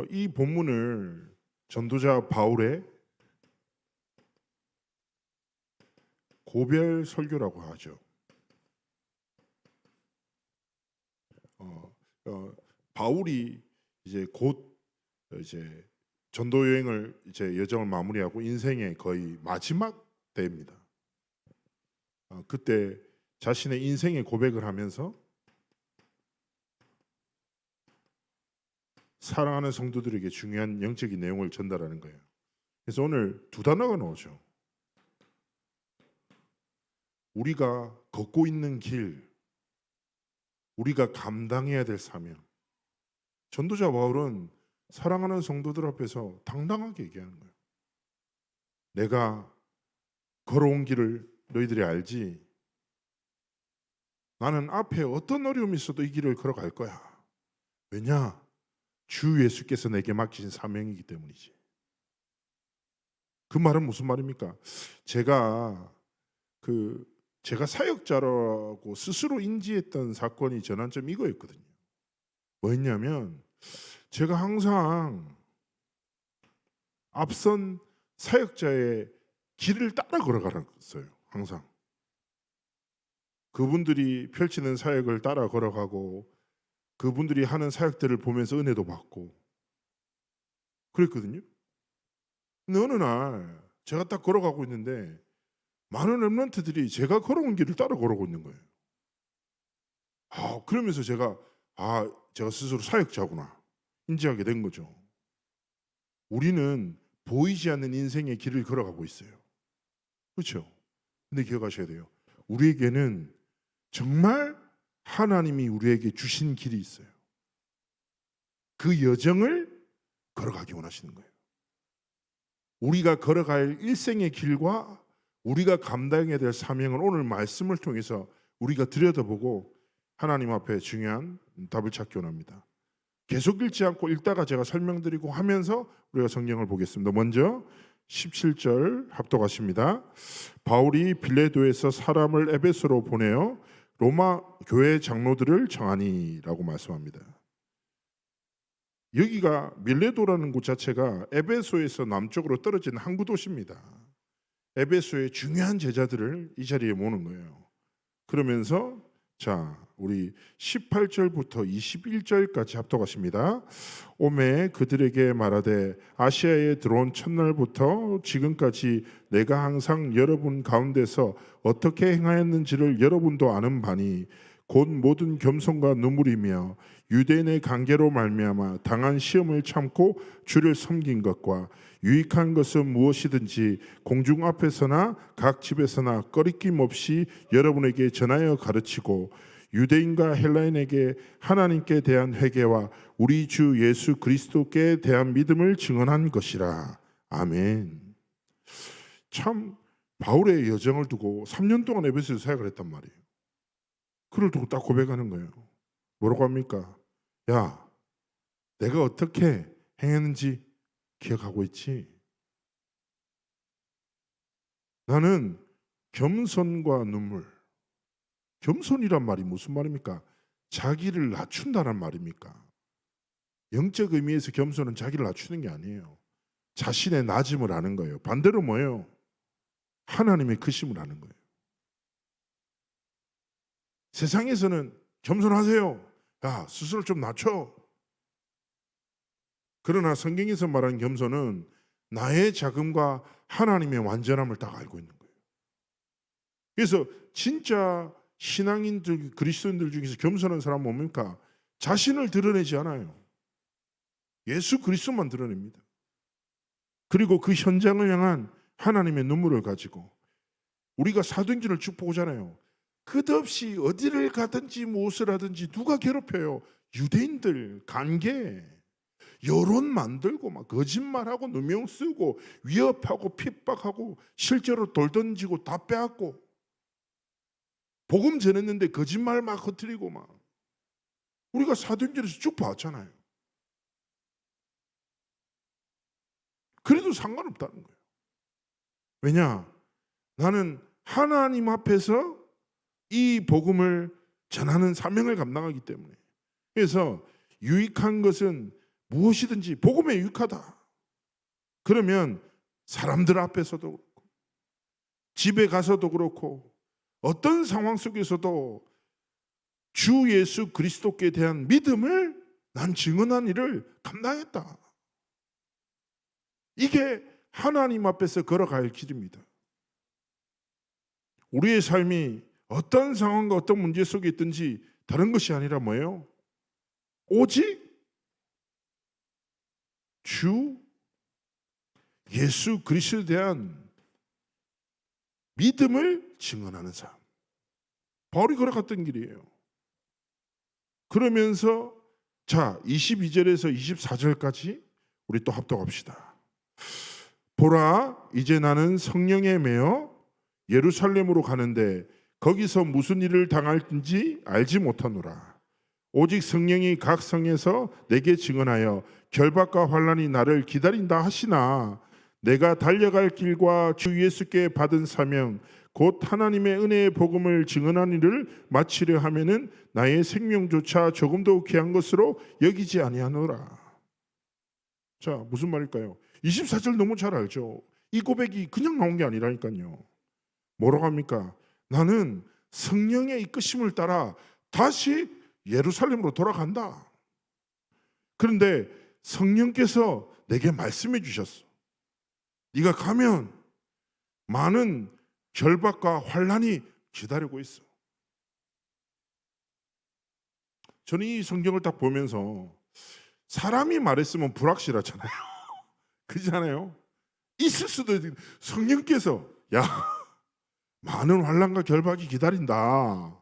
이 본문을 전도자 바울의 고별 설교라고 하죠. 바울이 이제 곧 이제 전도 여행을 이제 여정을 마무리하고 인생의 거의 마지막 때입니다. 그때 자신의 인생의 고백을 하면서 사랑하는 성도들에게 중요한 영적인 내용을 전달하는 거예요. 그래서 오늘 두 단어가 나오죠. 우리가 걷고 있는 길, 우리가 감당해야 될 사명. 전도자 바울은 사랑하는 성도들 앞에서 당당하게 얘기하는 거예요. 내가 걸어온 길을 너희들이 알지. 나는 앞에 어떤 어려움이 있어도 이 길을 걸어갈 거야. 왜냐? 주 예수께서 내게 맡기신 사명이기 때문이지. 그 말은 무슨 말입니까? 제가 사역자라고 스스로 인지했던 사건이 전환점 이거였거든요. 뭐였냐면 제가 항상 앞선 사역자의 길을 따라 걸어갔어요. 항상 그분들이 펼치는 사역을 따라 걸어가고 그분들이 하는 사역들을 보면서 은혜도 받고 그랬거든요. 근데 어느 날 제가 딱 걸어가고 있는데 많은 렘넌트들이 제가 걸어온 길을 따라 걸어오고 있는 거예요. 그러면서 제가 스스로 사역자구나 인지하게 된 거죠. 우리는 보이지 않는 인생의 길을 걸어가고 있어요. 그렇죠? 근데 기억하셔야 돼요. 우리에게는 정말 하나님이 우리에게 주신 길이 있어요. 그 여정을 걸어가기 원하시는 거예요. 우리가 걸어갈 일생의 길과 우리가 감당해야 될 사명을 오늘 말씀을 통해서 우리가 들여다보고 하나님 앞에 중요한 답을 찾기 원합니다. 계속 읽지 않고 읽다가 제가 설명드리고 하면서 우리가 성경을 보겠습니다. 먼저 17절 합독하십니다. 바울이 빌레도에서 사람을 에베소로 보내어 로마 교회 장로들을 청하니라고 말씀합니다. 여기가 밀레도라는 곳 자체가 에베소에서 남쪽으로 떨어진 항구 도시입니다. 에베소의 중요한 제자들을 이 자리에 모는 거예요. 그러면서 우리 18절부터 21절까지 합독하십니다. 오매 그들에게 말하되 아시아에 들어온 첫날부터 지금까지 내가 항상 여러분 가운데서 어떻게 행하였는지를 여러분도 아는 바니 곧 모든 겸손과 눈물이며 유대인의 관계로 말미암아 당한 시험을 참고 주를 섬긴 것과 유익한 것은 무엇이든지 공중 앞에서나 각 집에서나 꺼리낌 없이 여러분에게 전하여 가르치고 유대인과 헬라인에게 하나님께 대한 회개와 우리 주 예수 그리스도께 대한 믿음을 증언한 것이라. 아멘. 참 바울의 여정을 두고 3년 동안 에베소에서 사역을 했단 말이에요. 그를 두고 딱 고백하는 거예요. 뭐라고 합니까? 야, 내가 어떻게 행했는지 기억하고 있지? 나는 겸손과 눈물. 겸손이란 말이 무슨 말입니까? 자기를 낮춘다는 말입니까? 영적 의미에서 겸손은 자기를 낮추는 게 아니에요. 자신의 낮음을 아는 거예요. 반대로 뭐예요? 하나님의 크심을 아는 거예요. 세상에서는 겸손하세요. 야, 스스로 좀 낮춰. 그러나 성경에서 말하는 겸손은 나의 작음과 하나님의 완전함을 딱 알고 있는 거예요. 그래서 진짜 신앙인들, 그리스도인들 중에서 겸손한 사람은 뭡니까? 자신을 드러내지 않아요. 예수 그리스도만 드러냅니다. 그리고 그 현장을 향한 하나님의 눈물을 가지고 우리가 사도행전을 쭉 보잖아요. 끝없이 어디를 가든지 무엇을 하든지 누가 괴롭혀요? 유대인들, 관계, 여론 만들고 막 거짓말하고 누명 쓰고 위협하고 핍박하고 실제로 돌 던지고 다 빼앗고 복음 전했는데 거짓말 막 흩트리고 막 우리가 사도행전에서 쭉 봤잖아요. 그래도 상관없다는 거예요. 왜냐? 나는 하나님 앞에서 이 복음을 전하는 사명을 감당하기 때문에. 그래서 유익한 것은 무엇이든지 복음에 유익하다. 그러면 사람들 앞에서도 그렇고 집에 가서도 그렇고 어떤 상황 속에서도 주 예수 그리스도께 대한 믿음을 난 증언한 일을 감당했다. 이게 하나님 앞에서 걸어갈 길입니다. 우리의 삶이 어떤 상황과 어떤 문제 속에 있든지 다른 것이 아니라 뭐예요? 오직 주 예수 그리스도에 대한 믿음을 증언하는 삶. 바울이 걸어갔던 길이에요. 그러면서 자 22절에서 24절까지 우리 또 합독합시다. 보라, 이제 나는 성령에 매여 예루살렘으로 가는데 거기서 무슨 일을 당할지 알지 못하노라. 오직 성령이 각 성에서 내게 증언하여 결박과 환난이 나를 기다린다 하시나 내가 달려갈 길과 주 예수께 받은 사명 곧 하나님의 은혜의 복음을 증언한 일을 마치려 하면은 나의 생명조차 조금도 귀한 것으로 여기지 아니하노라. 자, 무슨 말일까요? 24절 너무 잘 알죠. 이 고백이 그냥 나온 게 아니라니까요. 뭐라고 합니까? 나는 성령의 이끄심을 따라 다시 예루살렘으로 돌아간다. 그런데 성령께서 내게 말씀해 주셨어. 네가 가면 많은 결박과 환난이 기다리고 있어. 저는 이 성경을 딱 보면서 사람이 말했으면 불확실하잖아요. 그렇잖아요. 있을 수도 있는 성령께서 야 많은 환난과 결박이 기다린다.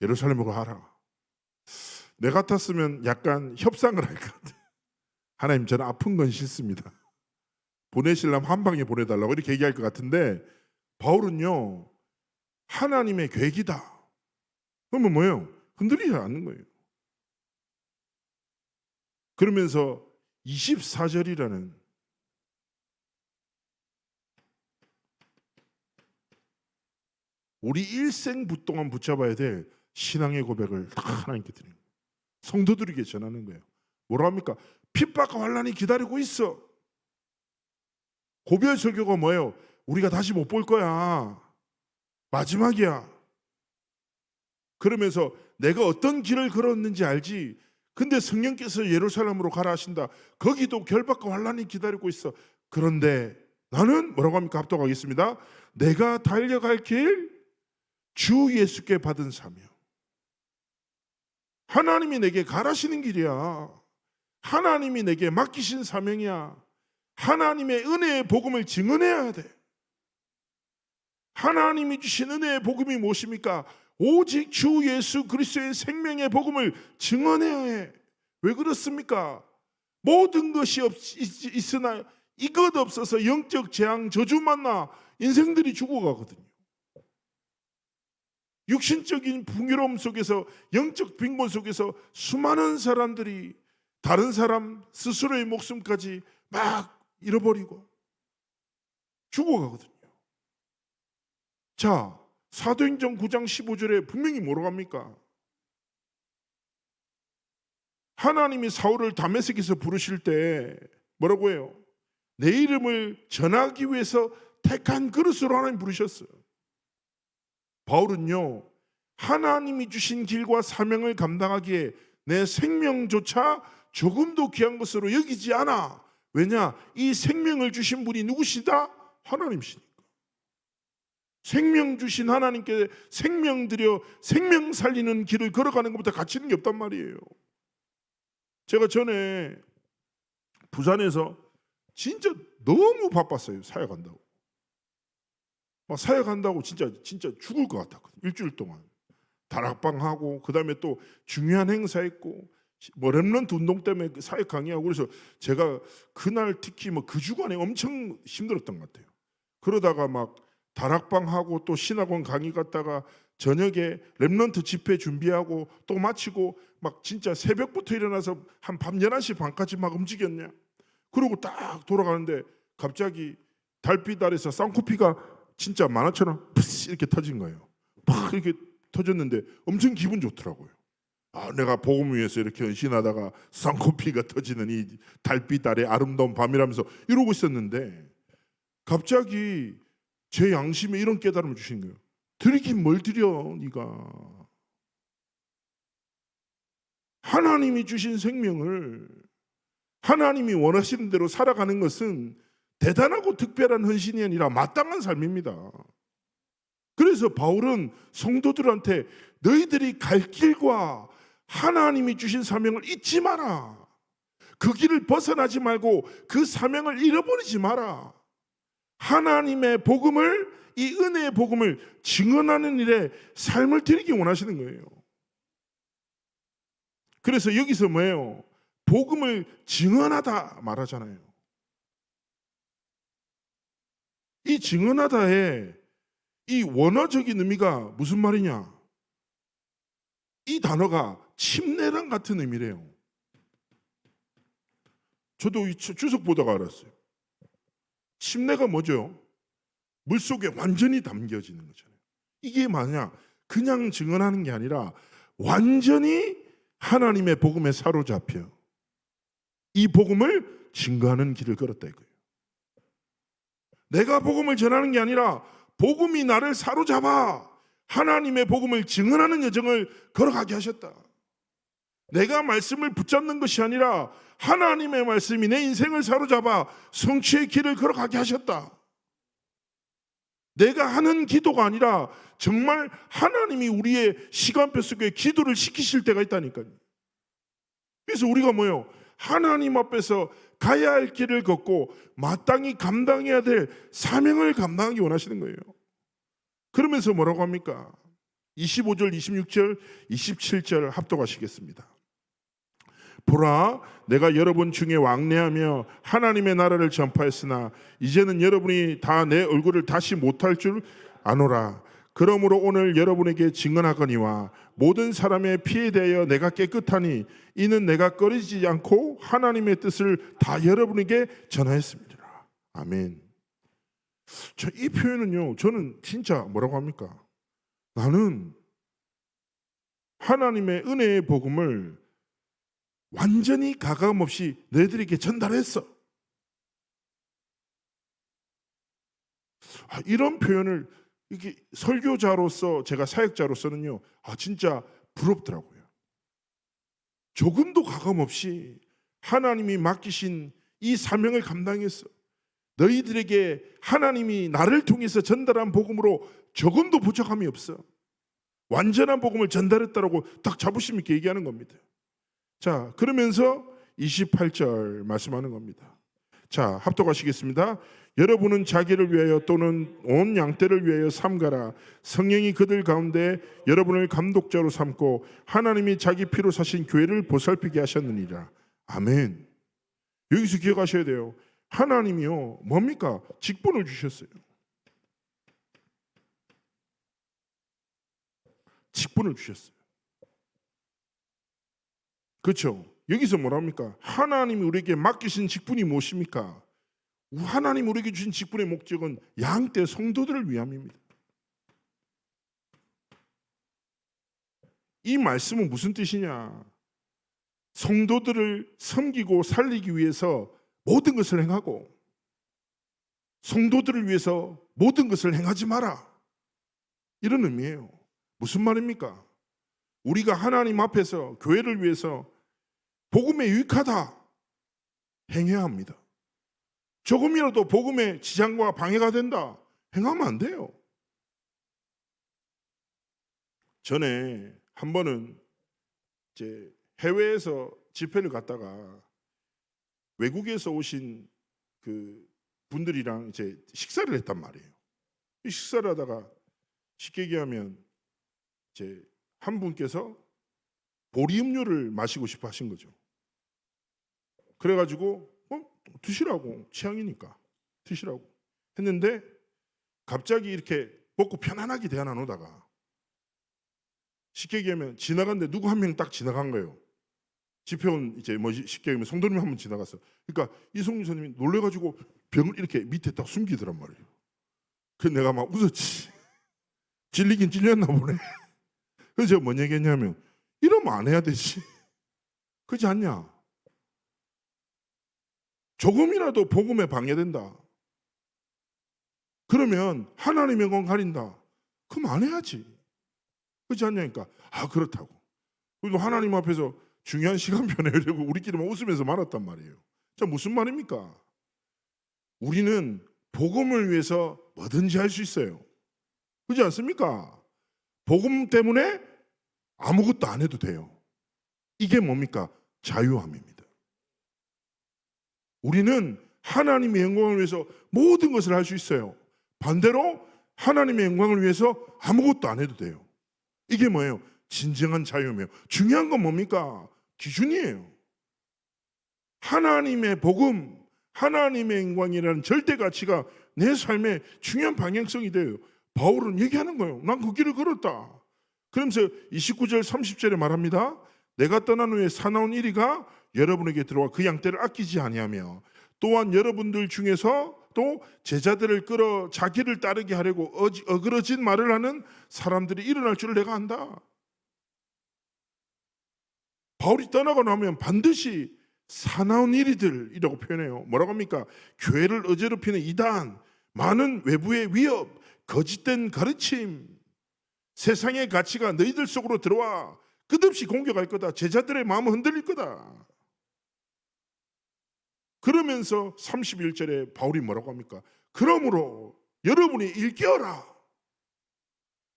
예루살렘으로 가라. 내 같았으면 약간 협상을 할 것 같아. 하나님 저는 아픈 건 싫습니다. 보내시려면 한 방에 보내달라고 이렇게 얘기할 것 같은데 바울은요 하나님의 계획이다. 그러면 뭐예요? 흔들리지 않는 거예요. 그러면서 24절이라는 우리 일생부 동안 붙잡아야 될 신앙의 고백을 다 하나님께 드리는 거예요. 성도들에게 전하는 거예요. 뭐라 합니까? 핍박과 환난이 기다리고 있어. 고별 설교가 뭐예요? 우리가 다시 못 볼 거야. 마지막이야. 그러면서 내가 어떤 길을 걸었는지 알지? 근데 성령께서 예루살렘으로 가라 하신다. 거기도 결박과 환난이 기다리고 있어. 그런데 나는 뭐라고 합니까? 합독하겠습니다. 내가 달려갈 길 주 예수께 받은 사명. 하나님이 내게 가라시는 길이야. 하나님이 내게 맡기신 사명이야. 하나님의 은혜의 복음을 증언해야 돼. 하나님이 주신 은혜의 복음이 무엇입니까? 오직 주 예수 그리스도의 생명의 복음을 증언해야 해. 왜 그렇습니까? 모든 것이 있으나 이것 없어서 영적 재앙 저주 만나 인생들이 죽어가거든요. 육신적인 풍요로움 속에서 영적 빈곤 속에서 수많은 사람들이 다른 사람 스스로의 목숨까지 막 잃어버리고 죽어가거든요. 자, 사도행전 9장 15절에 분명히 뭐라고 합니까? 하나님이 사울을 다메섹에서 부르실 때 뭐라고 해요? 내 이름을 전하기 위해서 택한 그릇으로 하나님 부르셨어요. 바울은요 하나님이 주신 길과 사명을 감당하기에 내 생명조차 조금도 귀한 것으로 여기지 않아. 왜냐? 이 생명을 주신 분이 누구시다? 하나님이시니까. 생명 주신 하나님께 생명 드려 생명 살리는 길을 걸어가는 것보다 가치는 게 없단 말이에요. 제가 전에 부산에서 진짜 너무 바빴어요. 사역한다고. 사역한다고 진짜 죽을 것 같았거든요. 일주일 동안 다락방하고 그다음에 또 중요한 행사 있고 뭐 렘넌트 운동 때문에 사역 강의하고 그래서 제가 그날 특히 뭐 그 주간에 엄청 힘들었던 것 같아요. 그러다가 막 다락방하고 또 신학원 강의 갔다가 저녁에 렘넌트 집회 준비하고 또 마치고 막 진짜 새벽부터 일어나서 한 밤 11시 반까지 막 움직였냐. 그러고 딱 돌아가는데 갑자기 달빛 아래서 쌍코피가 진짜 만화처럼 이렇게 터진 거예요. 팍 이렇게 터졌는데 엄청 기분 좋더라고요. 내가 복음 위해서 이렇게 헌신하다가 쌍코피가 터지는 이 달빛 아래 아름다운 밤이라면서 이러고 있었는데 갑자기 제 양심에 이런 깨달음을 주신 거예요. 드리긴 뭘 드려 네가. 하나님이 주신 생명을 하나님이 원하시는 대로 살아가는 것은 대단하고 특별한 헌신이 아니라 마땅한 삶입니다. 그래서 바울은 성도들한테 너희들이 갈 길과 하나님이 주신 사명을 잊지 마라. 그 길을 벗어나지 말고 그 사명을 잃어버리지 마라. 하나님의 복음을, 이 은혜의 복음을 증언하는 일에 삶을 드리기 원하시는 거예요. 그래서 여기서 뭐예요? 복음을 증언하다 말하잖아요. 이 증언하다의 이 원어적인 의미가 무슨 말이냐? 이 단어가 침례랑 같은 의미래요. 저도 주석 보다가 알았어요. 침례가 뭐죠? 물속에 완전히 담겨지는 거잖아요. 이게 뭐냐? 그냥 증언하는 게 아니라 완전히 하나님의 복음에 사로잡혀 이 복음을 증거하는 길을 걸었다 이거예요. 내가 복음을 전하는 게 아니라 복음이 나를 사로잡아 하나님의 복음을 증언하는 여정을 걸어가게 하셨다. 내가 말씀을 붙잡는 것이 아니라 하나님의 말씀이 내 인생을 사로잡아 성취의 길을 걸어가게 하셨다. 내가 하는 기도가 아니라 정말 하나님이 우리의 시간표 속에 기도를 시키실 때가 있다니까요. 그래서 우리가 뭐예요? 하나님 앞에서 가야 할 길을 걷고 마땅히 감당해야 될 사명을 감당하기 원하시는 거예요. 그러면서 뭐라고 합니까? 25절, 26절, 27절 합독하시겠습니다. 보라, 내가 여러분 중에 왕래하며 하나님의 나라를 전파했으나 이제는 여러분이 다 내 얼굴을 다시 못할 줄 아노라. 그러므로 오늘 여러분에게 증언하거니와 모든 사람의 피에 대하여 내가 깨끗하니 이는 내가 꺼리지 않고 하나님의 뜻을 다 여러분에게 전하였습니다. 아멘. 이 표현은요, 저는 진짜 뭐라고 합니까? 나는 하나님의 은혜의 복음을 완전히 가감 없이 너희들에게 전달했어. 이런 표현을 이게 설교자로서 제가 사역자로서는요, 진짜 부럽더라고요. 조금도 가감 없이 하나님이 맡기신 이 사명을 감당했어. 너희들에게 하나님이 나를 통해서 전달한 복음으로 조금도 부족함이 없어. 완전한 복음을 전달했다라고 딱 자부심 있게 얘기하는 겁니다. 자, 그러면서 28절 말씀하는 겁니다. 자, 합독하시겠습니다. 여러분은 자기를 위하여 또는 온 양떼를 위하여 삼가라. 성령이 그들 가운데 여러분을 감독자로 삼고 하나님이 자기 피로 사신 교회를 보살피게 하셨느니라. 아멘. 여기서 기억하셔야 돼요. 하나님이요, 뭡니까? 직분을 주셨어요. 직분을 주셨어요. 그렇죠? 여기서 뭐랍니까? 하나님이 우리에게 맡기신 직분이 무엇입니까? 하나님 우리에게 주신 직분의 목적은 양떼 성도들을 위함입니다. 이 말씀은 무슨 뜻이냐? 성도들을 섬기고 살리기 위해서 모든 것을 행하고 성도들을 위해서 모든 것을 행하지 마라. 이런 의미예요. 무슨 말입니까? 우리가 하나님 앞에서 교회를 위해서 복음에 유익하다 행해야 합니다. 조금이라도 복음의 지장과 방해가 된다 행하면 안 돼요. 전에 한 번은 이제 해외에서 집회를 갔다가 외국에서 오신 그 분들이랑 이제 식사를 했단 말이에요. 이 식사를 하다가 쉽게 얘기하면 이제 한 분께서 보리 음료를 마시고 싶어 하신 거죠. 그래가지고 드시라고, 취향이니까 드시라고 했는데 갑자기 이렇게 먹고 편안하게 대화 나누다가 쉽게 얘기하면 지나갔는데 누구 한 명 딱 지나간 거예요. 집회 온 이제 쉽게 얘기하면 성도님 한 분 지나갔어. 그러니까 이성윤 선생님이 놀래가지고 병을 이렇게 밑에 딱 숨기더란 말이에요. 그래서 내가 막 웃었지. 질리긴 질렸나 보네. 그래서 제가 뭔 얘기했냐면 이러면 안 해야 되지. 그렇지 않냐? 조금이라도 복음에 방해된다. 그러면 하나님의 영광 가린다. 그럼 안 해야지. 그렇지 않냐니까. 그렇다고. 그리고 하나님 앞에서 중요한 시간표 내려고 우리끼리만 웃으면서 말았단 말이에요. 자, 무슨 말입니까? 우리는 복음을 위해서 뭐든지 할 수 있어요. 그렇지 않습니까? 복음 때문에 아무것도 안 해도 돼요. 이게 뭡니까? 자유함입니다. 우리는 하나님의 영광을 위해서 모든 것을 할 수 있어요. 반대로 하나님의 영광을 위해서 아무것도 안 해도 돼요. 이게 뭐예요? 진정한 자유예요. 중요한 건 뭡니까? 기준이에요. 하나님의 복음, 하나님의 영광이라는 절대 가치가 내 삶의 중요한 방향성이 돼요. 바울은 얘기하는 거예요. 난 그 길을 걸었다. 그러면서 29절 30절에 말합니다. 내가 떠난 후에 사나운 이리가 여러분에게 들어와 그 양떼를 아끼지 아니하며 또한 여러분들 중에서 또 제자들을 끌어 자기를 따르게 하려고 어그러진 말을 하는 사람들이 일어날 줄을 내가 안다. 바울이 떠나고 나면 반드시 사나운 일이들이라고 표현해요. 뭐라고 합니까? 교회를 어지럽히는 이단, 많은 외부의 위협, 거짓된 가르침, 세상의 가치가 너희들 속으로 들어와 끝없이 공격할 거다. 제자들의 마음은 흔들릴 거다. 그러면서 31절에 바울이 뭐라고 합니까? 그러므로 여러분이 일깨어라.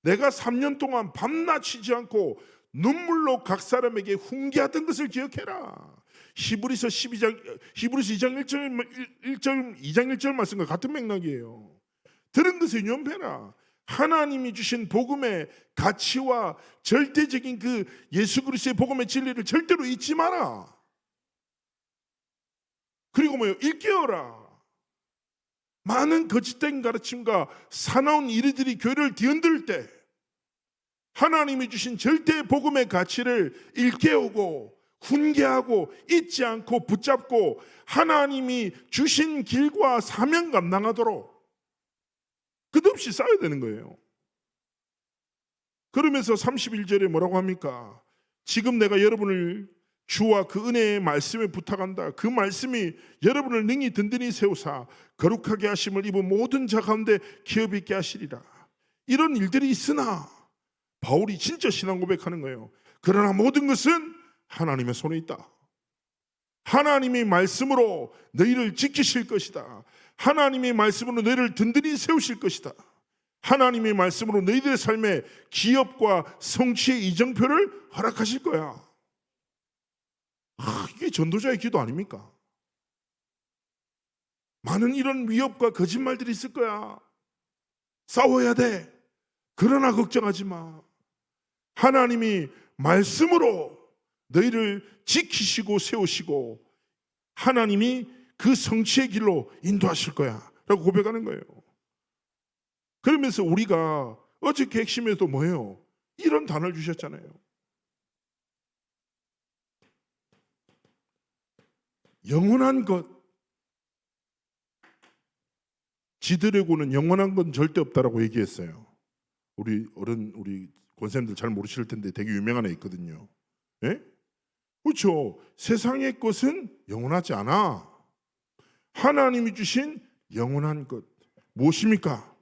내가 3년 동안 밤낮 쉬지 않고 눈물로 각 사람에게 훈계하던 것을 기억해라. 히브리서 2장 1절 말씀과 같은 맥락이에요. 들은 것을 연패라. 하나님이 주신 복음의 가치와 절대적인 그 예수 그리스도의 복음의 진리를 절대로 잊지 마라. 그리고 뭐요? 일깨어라. 많은 거짓된 가르침과 사나운 이리들이 교회를 뒤흔들 때 하나님이 주신 절대 복음의 가치를 일깨우고 훈계하고 잊지 않고 붙잡고 하나님이 주신 길과 사명 감당하도록 끝없이 쌓아야 되는 거예요. 그러면서 31절에 뭐라고 합니까? 지금 내가 여러분을 주와 그 은혜의 말씀에 부탁한다. 그 말씀이 여러분을 능히 든든히 세우사 거룩하게 하심을 입은 모든 자 가운데 기업 있게 하시리라. 이런 일들이 있으나 바울이 진짜 신앙 고백하는 거예요. 그러나 모든 것은 하나님의 손에 있다. 하나님의 말씀으로 너희를 지키실 것이다. 하나님의 말씀으로 너희를 든든히 세우실 것이다. 하나님의 말씀으로 너희들의 삶에 기업과 성취의 이정표를 허락하실 거야. 이게 전도자의 기도 아닙니까? 많은 이런 위협과 거짓말들이 있을 거야. 싸워야 돼. 그러나 걱정하지 마. 하나님이 말씀으로 너희를 지키시고 세우시고 하나님이 그 성취의 길로 인도하실 거야 라고 고백하는 거예요. 그러면서 우리가 어저께 핵심에도 뭐예요? 이런 단어를 주셨잖아요. 영원한 것. 지드래곤은 영원한 건 절대 없다라고 얘기했어요. 우리 권사님들 잘 모르실 텐데 되게 유명한 애 있거든요. 예? 그렇죠. 세상의 것은 영원하지 않아. 하나님이 주신 영원한 것 무엇입니까?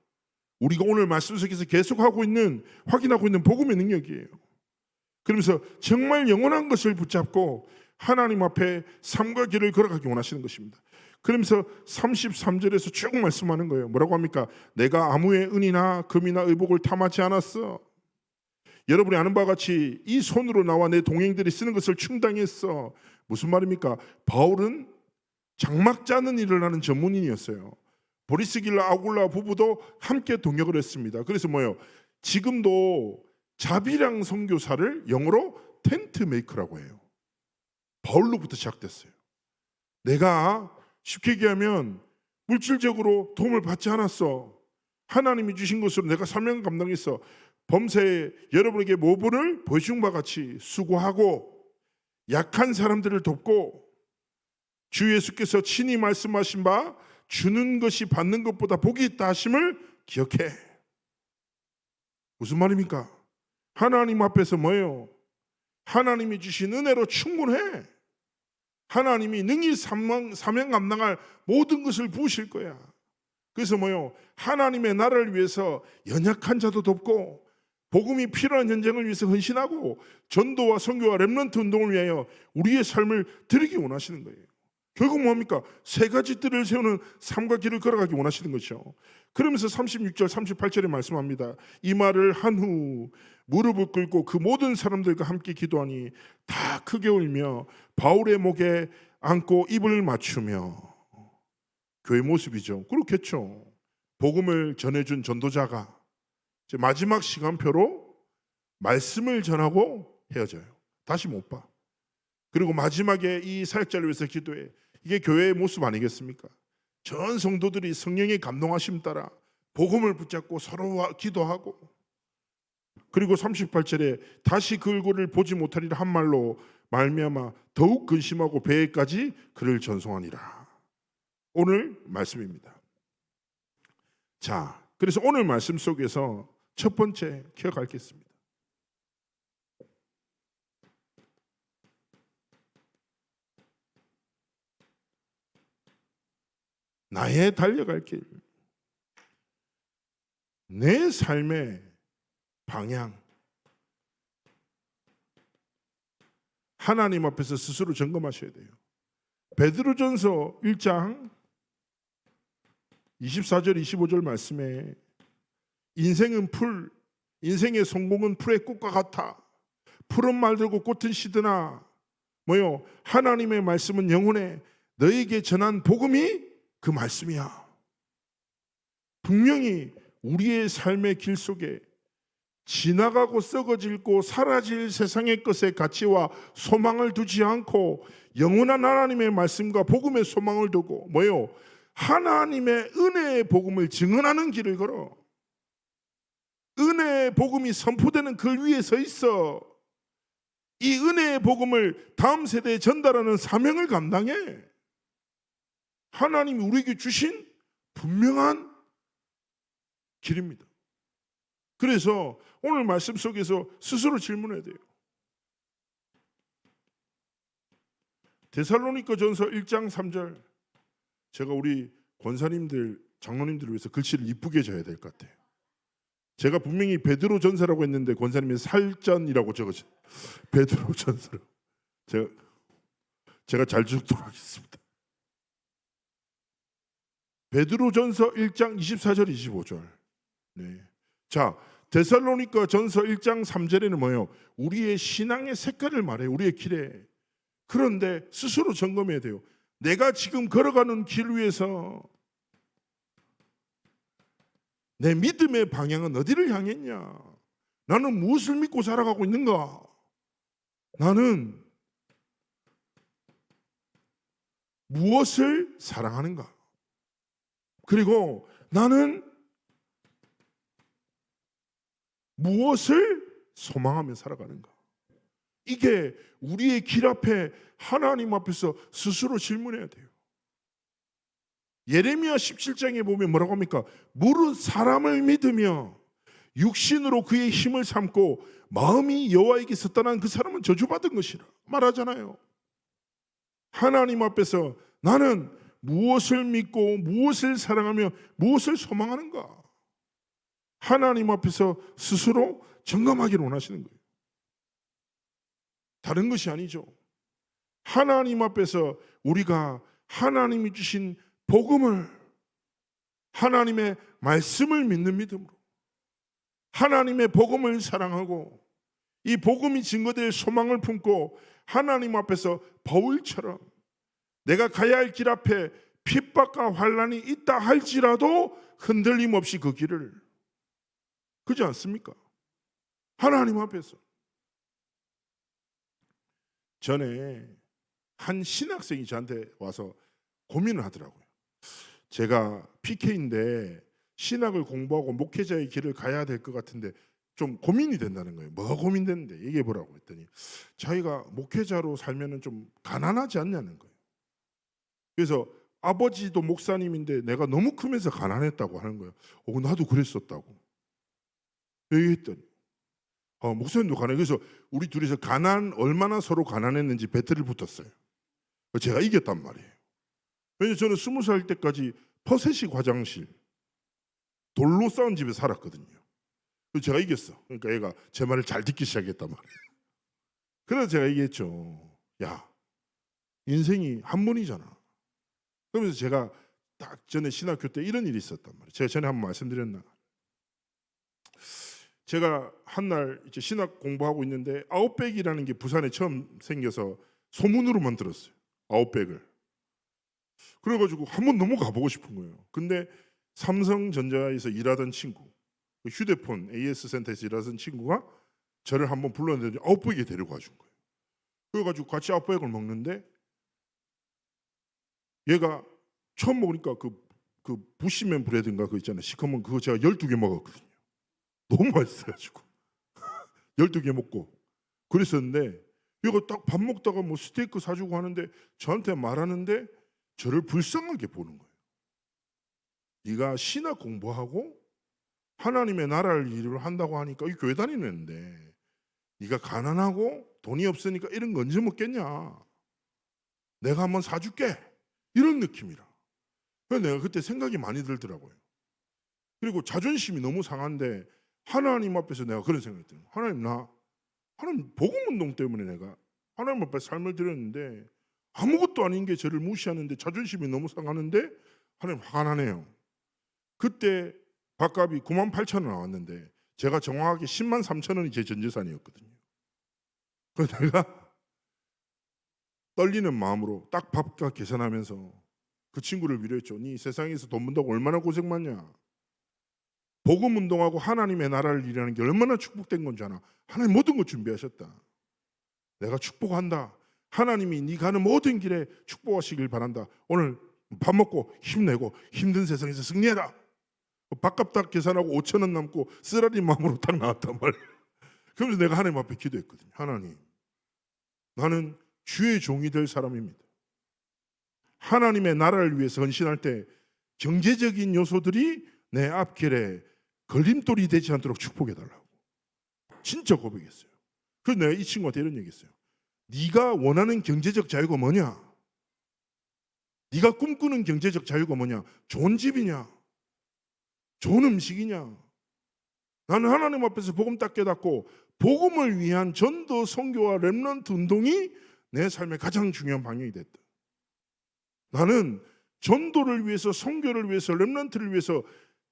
우리가 오늘 말씀 속에서 계속 확인하고 있는 복음의 능력이에요. 그러면서 정말 영원한 것을 붙잡고 하나님 앞에 삶과 길을 걸어가기 원하시는 것입니다. 그러면서 33절에서 쭉 말씀하는 거예요. 뭐라고 합니까? 내가 아무의 은이나 금이나 의복을 탐하지 않았어. 여러분이 아는 바와 같이 이 손으로 나와 내 동행들이 쓰는 것을 충당했어. 무슨 말입니까? 바울은 장막 짜는 일을 하는 전문인이었어요. 보리스길라 아굴라 부부도 함께 동역을 했습니다. 그래서 뭐예요? 지금도 자비랑 선교사를 영어로 텐트 메이커라고 해요. 바울로부터 시작됐어요. 내가 쉽게 얘기하면 물질적으로 도움을 받지 않았어. 하나님이 주신 것으로 내가 사명 감당했어. 범사에 여러분에게 모분을 보여준 바와 같이 수고하고 약한 사람들을 돕고 주 예수께서 친히 말씀하신 바 주는 것이 받는 것보다 복이 있다 하심을 기억해. 무슨 말입니까? 하나님 앞에서 뭐예요? 하나님이 주신 은혜로 충분해. 하나님이 능히 사명 감당할 모든 것을 부으실 거야. 그래서 뭐요? 하나님의 나라를 위해서 연약한 자도 돕고 복음이 필요한 현장을 위해서 헌신하고 전도와 선교와 렘넌트 운동을 위하여 우리의 삶을 드리기 원하시는 거예요. 결국 뭡니까? 세 가지 뜰을 세우는 삶과 길을 걸어가기 원하시는 거죠. 그러면서 36절 38절에 말씀합니다. 이 말을 한 후 무릎을 꿇고 그 모든 사람들과 함께 기도하니 다 크게 울며 바울의 목에 안고 입을 맞추며. 교회 모습이죠. 그렇겠죠. 복음을 전해준 전도자가 이제 마지막 시간표로 말씀을 전하고 헤어져요. 다시 못 봐. 그리고 마지막에 이 사역자를 위해서 기도해. 이게 교회의 모습 아니겠습니까? 전 성도들이 성령의 감동하심 따라 복음을 붙잡고 서로 기도하고, 그리고 38절에 다시 그 얼굴을 보지 못하리라 한 말로 말미암아 더욱 근심하고 배에까지 그를 전송하니라. 오늘 말씀입니다. 자, 그래서 오늘 말씀 속에서 첫 번째 기억하겠습니다. 나의 달려갈 길, 내 삶의 방향, 하나님 앞에서 스스로 점검하셔야 돼요. 베드로전서 1장 24절 25절 말씀에 인생은 풀, 인생의 성공은 풀의 꽃과 같아. 풀은 말들고 꽃은 시드나 뭐요? 하나님의 말씀은 영혼에 너에게 전한 복음이 그 말씀이야. 분명히 우리의 삶의 길 속에 지나가고 썩어질고 사라질 세상의 것에 가치와 소망을 두지 않고 영원한 하나님의 말씀과 복음의 소망을 두고 뭐요? 하나님의 은혜의 복음을 증언하는 길을 걸어. 은혜의 복음이 선포되는 글 위에 서 있어. 이 은혜의 복음을 다음 세대에 전달하는 사명을 감당해. 하나님이 우리에게 주신 분명한 길입니다. 그래서 오늘 말씀 속에서 스스로 질문해야 돼요. 데살로니가전서 1장 3절. 제가 우리 권사님들, 장로님들을 위해서 글씨를 이쁘게 져야 될 것 같아요. 제가 분명히 베드로전서라고 했는데 권사님이 살전이라고 적으셨어요. 베드로전서. 제가 잘 적도록 하겠습니다. 베드로전서 1장 24절 25절. 네. 자, 데살로니가전서 1장 3절에는 뭐예요? 우리의 신앙의 색깔을 말해요. 우리의 길에. 그런데 스스로 점검해야 돼요. 내가 지금 걸어가는 길 위에서 내 믿음의 방향은 어디를 향했냐? 나는 무엇을 믿고 살아가고 있는가? 나는 무엇을 사랑하는가? 그리고 나는 무엇을 소망하며 살아가는가? 이게 우리의 길 앞에 하나님 앞에서 스스로 질문해야 돼요. 예레미야 17장에 보면 뭐라고 합니까? 무릇 사람을 믿으며 육신으로 그의 힘을 삼고 마음이 여호와에게서 떠난 그 사람은 저주받은 것이라 말하잖아요. 하나님 앞에서 나는 무엇을 믿고 무엇을 사랑하며 무엇을 소망하는가? 하나님 앞에서 스스로 점검하기를 원하시는 거예요. 다른 것이 아니죠. 하나님 앞에서 우리가 하나님이 주신 복음을, 하나님의 말씀을 믿는 믿음으로 하나님의 복음을 사랑하고 이 복음이 증거될 소망을 품고 하나님 앞에서 바울처럼 내가 가야 할 길 앞에 핍박과 환난이 있다 할지라도 흔들림 없이 그 길을, 그렇지 않습니까? 하나님 앞에서. 전에 한 신학생이 저한테 와서 고민을 하더라고요. 제가 PK인데 신학을 공부하고 목회자의 길을 가야 될 것 같은데 좀 고민이 된다는 거예요. 뭐가 고민되는데 얘기해 보라고 했더니 자기가 목회자로 살면은 좀 가난하지 않냐는 거예요. 그래서 아버지도 목사님인데 내가 너무 크면서 가난했다고 하는 거예요. 나도 그랬었다고 얘기했더니 목사님도 가난해. 그래서 우리 둘이서 얼마나 서로 가난했는지 배틀을 붙었어요. 제가 이겼단 말이에요. 왜냐면 저는 20살 때까지 퍼셋식 화장실, 돌로 쌓은 집에 살았거든요. 그래서 제가 이겼어. 그러니까 얘가 제 말을 잘 듣기 시작했단 말이에요. 그래서 제가 얘기했죠. 야, 인생이 한 번이잖아. 그러면서 제가 딱 전에 신학교 때 이런 일이 있었단 말이에요. 제가 전에 한번 말씀드렸나? 제가 한날 이제 신학 공부하고 있는데 아웃백이라는 게 부산에 처음 생겨서 소문으로만 들었어요. 아웃백을. 그래가지고 한번 너무 가보고 싶은 거예요. 근데 삼성전자에서 일하던 친구, 휴대폰 AS 센터에서 일하던 친구가 저를 한번 불렀는데 아웃백에 데려가 준 거예요. 그래가지고 같이 아웃백을 먹는데 얘가 처음 먹으니까 그 부시맨 브레드인가 그거 있잖아요. 시커먼 그거 제가 12개 먹었거든요. 너무 맛있어가지고 12개 먹고 그랬었는데 얘가 딱 밥 먹다가 뭐 스테이크 사주고 하는데 저한테 말하는데 저를 불쌍하게 보는 거예요. 네가 신학 공부하고 하나님의 나라를 일을 한다고 하니까 이 교회 다니는데 네가 가난하고 돈이 없으니까 이런 거 언제 먹겠냐. 내가 한번 사줄게. 이런 느낌이라. 그래서 내가 그때 생각이 많이 들더라고요. 그리고 자존심이 너무 상한데 하나님 앞에서 내가 그런 생각이 들어요. 하나님 복음운동 때문에 내가 하나님 앞에 삶을 드렸는데 아무것도 아닌 게 저를 무시하는데 자존심이 너무 상하는데 하나님 화가 나네요. 그때 밥값이 98,000원 나왔는데 제가 정확하게 103,000원이 제 전재산이었거든요. 그래서 내가 떨리는 마음으로 딱 밥값 계산하면서 그 친구를 위로했죠. 네 세상에서 돈 번다고 얼마나 고생 많냐. 복음 운동하고 하나님의 나라를 일하는 게 얼마나 축복된 건지 아나. 하나님 모든 것 준비하셨다. 내가 축복한다. 하나님이 네 가는 모든 길에 축복하시길 바란다. 오늘 밥 먹고 힘내고 힘든 세상에서 승리해라. 밥값 딱 계산하고 5,000원 남고 쓰라린 마음으로 딱 나왔단 말이에요. 그러면서 내가 하나님 앞에 기도했거든요. 하나님, 나는 주의 종이 될 사람입니다. 하나님의 나라를 위해서 헌신할 때 경제적인 요소들이 내 앞길에 걸림돌이 되지 않도록 축복해달라고 진짜 고백했어요. 그래서 내가 이 친구한테 이런 얘기했어요. 네가 원하는 경제적 자유가 뭐냐? 네가 꿈꾸는 경제적 자유가 뭐냐? 좋은 집이냐? 좋은 음식이냐? 나는 하나님 앞에서 복음 딱 깨닫고 복음을 위한 전도, 선교와 렘넌트 운동이 내 삶의 가장 중요한 방향이 됐다. 나는 전도를 위해서, 선교를 위해서, 렘넌트를 위해서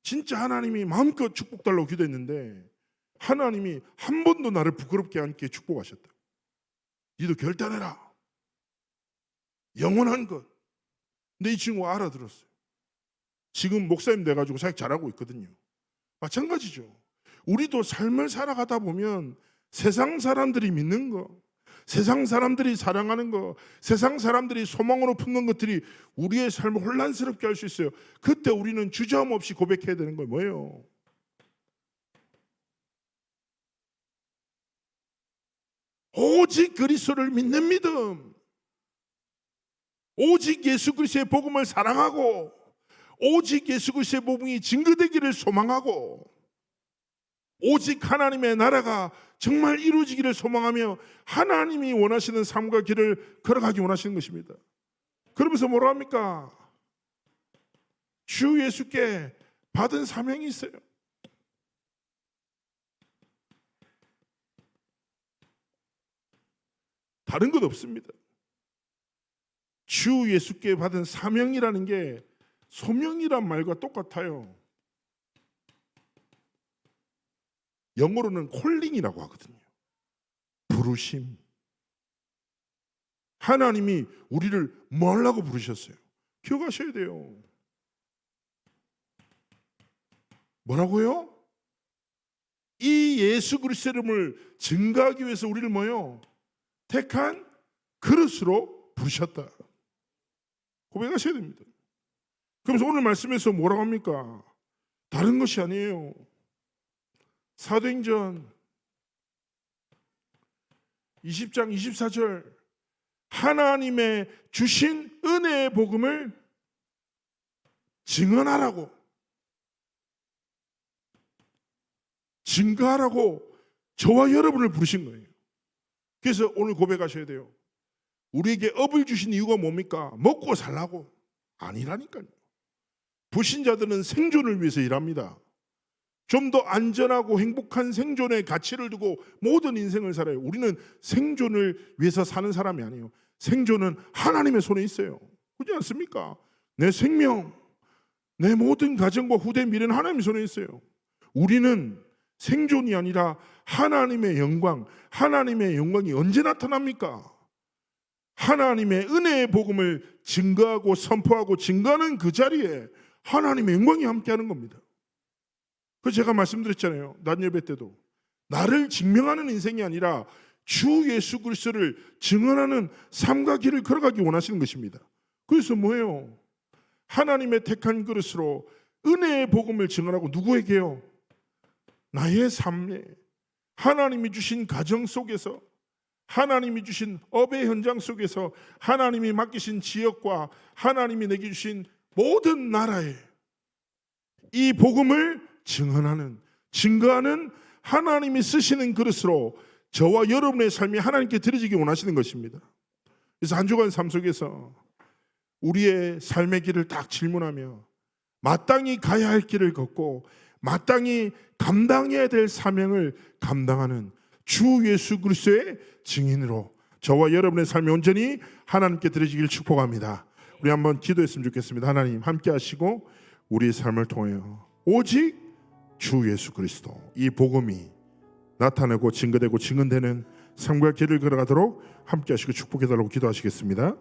진짜 하나님이 마음껏 축복 달라고 기도했는데 하나님이 한 번도 나를 부끄럽게 않게 축복하셨다. 니도 결단해라. 영원한 것. 근데 이 친구가 알아들었어요. 지금 목사님 돼가지고 사역 잘하고 있거든요. 마찬가지죠. 우리도 삶을 살아가다 보면 세상 사람들이 믿는 거, 세상 사람들이 사랑하는 거, 세상 사람들이 소망으로 품는 것들이 우리의 삶을 혼란스럽게 할 수 있어요. 그때 우리는 주저함 없이 고백해야 되는 거 뭐예요? 오직 그리스도를 믿는 믿음, 오직 예수 그리스도의 복음을 사랑하고 오직 예수 그리스도의 복음이 증거되기를 소망하고 오직 하나님의 나라가 정말 이루어지기를 소망하며 하나님이 원하시는 삶과 길을 걸어가기 원하시는 것입니다. 그러면서 뭐라 합니까? 주 예수께 받은 사명이 있어요. 다른 것 없습니다. 주 예수께 받은 사명이라는 게 소명이란 말과 똑같아요. 영어로는 콜링이라고 하거든요. 부르심. 하나님이 우리를 뭐 하려고 부르셨어요? 기억하셔야 돼요. 뭐라고요? 이 예수 그리스도의 이름을 증거하기 위해서 우리를 뭐요? 택한 그릇으로 부르셨다. 고백하셔야 됩니다. 그래서 오늘 말씀에서 뭐라고 합니까? 다른 것이 아니에요. 사도행전 20장 24절 하나님의 주신 은혜의 복음을 증언하라고 증거하라고 저와 여러분을 부르신 거예요. 그래서 오늘 고백하셔야 돼요. 우리에게 업을 주신 이유가 뭡니까? 먹고 살라고? 아니라니까요. 불신자들은 생존을 위해서 일합니다. 좀 더 안전하고 행복한 생존의 가치를 두고 모든 인생을 살아요. 우리는 생존을 위해서 사는 사람이 아니에요. 생존은 하나님의 손에 있어요. 그렇지 않습니까? 내 생명, 내 모든 가정과 후대 미래는 하나님의 손에 있어요. 우리는 생존이 아니라 하나님의 영광이 언제 나타납니까? 하나님의 은혜의 복음을 증거하고 선포하고 증거하는 그 자리에 하나님의 영광이 함께하는 겁니다. 그래서 제가 말씀드렸잖아요. 낮 예배 때도 나를 증명하는 인생이 아니라 주 예수 그리스도를 증언하는 삶과 길을 걸어가기 원하시는 것입니다. 그래서 뭐예요? 하나님의 택한 그릇으로 은혜의 복음을 증언하고 누구에게요? 나의 삶에 하나님이 주신 가정 속에서, 하나님이 주신 업의 현장 속에서, 하나님이 맡기신 지역과 하나님이 내게 주신 모든 나라에 이 복음을 증거하는 하나님이 쓰시는 그릇으로 저와 여러분의 삶이 하나님께 드려지기 원하시는 것입니다. 그래서 한 주간 삶 속에서 우리의 삶의 길을 딱 질문하며 마땅히 가야 할 길을 걷고 마땅히 감당해야 될 사명을 감당하는 주 예수 그리스도의 증인으로 저와 여러분의 삶이 온전히 하나님께 드려지길 축복합니다. 우리 한번 기도했으면 좋겠습니다. 하나님 함께 하시고 우리의 삶을 통하여 오직 주 예수 그리스도 이 복음이 나타내고 증거되고 증언되는 삶과 길을 걸어가도록 함께 하시고 축복해달라고 기도하시겠습니다.